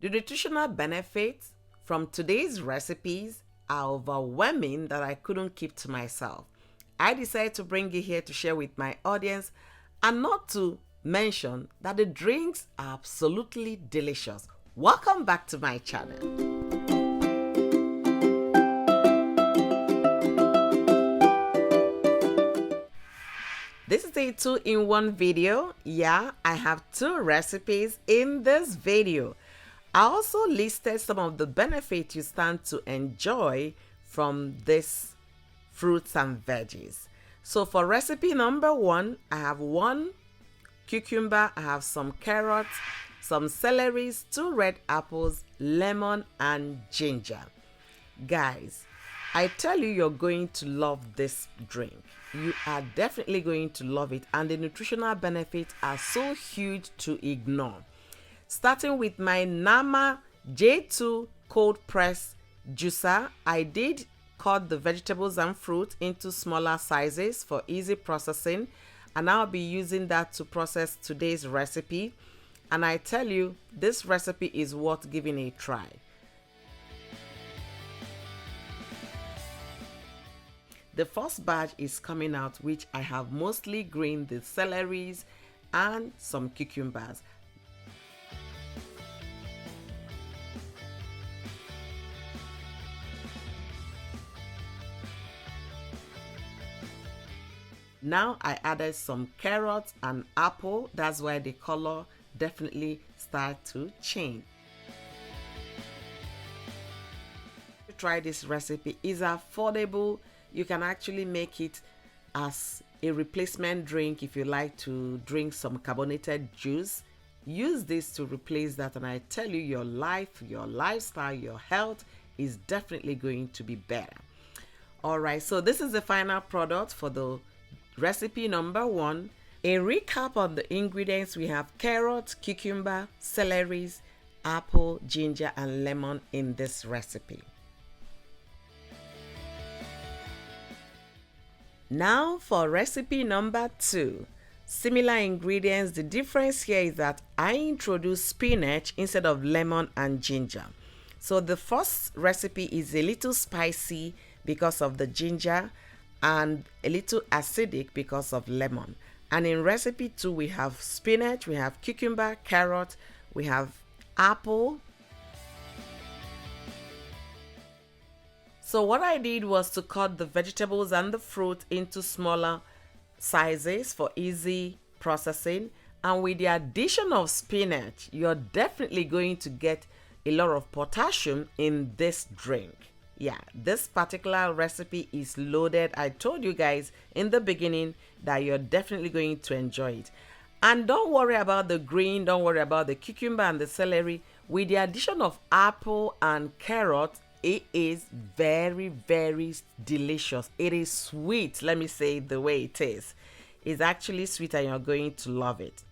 The nutritional benefits from today's recipes are overwhelming that I couldn't keep to myself. I decided to bring it here to share with my audience, and not to mention that the drinks are absolutely delicious. Welcome back to my channel. This is a 2-in-1 video. Yeah, I have 2 recipes in this video. I also listed some of the benefits you stand to enjoy from this fruits and veggies. So for recipe number 1, I have 1 cucumber, I have some carrots, some celeries, 2 red apples, lemon, and ginger. Guys, I tell you, you're going to love this drink. You are definitely going to love it, and the nutritional benefits are so huge to ignore. Starting with my Nama J2 cold press juicer, I did cut the vegetables and fruit into smaller sizes for easy processing, and I'll be using that to process today's recipe. And I tell you, this recipe is worth giving a try. The first batch is coming out, which I have mostly greened the celeries and some cucumbers. Now I added some carrots and apple. That's why the color definitely start to change. Try this recipe. It's affordable. You can actually make it as a replacement drink if you like to drink some carbonated juice. Use this to replace that, and I tell you, your life, your lifestyle, your health is definitely going to be better. All right, so this is the final product for the recipe number 1. A recap on the ingredients: we have carrot, cucumber, celeries, apple, ginger, and lemon in this recipe. Now for recipe number 2. Similar ingredients. The difference here is that I introduced spinach instead of lemon and ginger. So the first recipe is a little spicy because of the ginger and a little acidic because of lemon. And in recipe 2, we have spinach, we have cucumber, carrot, we have apple. So what I did was to cut the vegetables and the fruit into smaller sizes for easy processing. And with the addition of spinach, you're definitely going to get a lot of potassium in this drink. Yeah, this particular recipe is loaded. I told you guys in the beginning that you're definitely going to enjoy it. And don't worry about the green, don't worry about the cucumber and the celery. With the addition of apple and carrot, it is very, very delicious. It is sweet. Let me say it the way it is. It's actually sweet, and you're going to love it.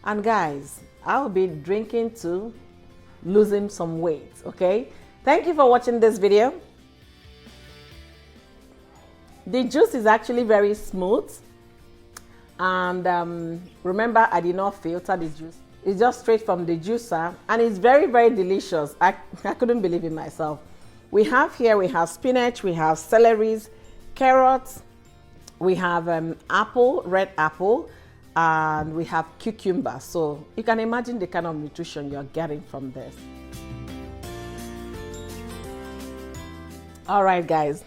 And guys, I'll be drinking to losing some weight, okay? Thank you for watching this video. The juice is actually very smooth. And remember, I did not filter the juice. It's just straight from the juicer, and it's very, very delicious. I couldn't believe it myself. We have spinach, we have celeries, carrots, we have apple, red apple, and we have cucumber. So you can imagine the kind of nutrition you're getting from this. All right, guys,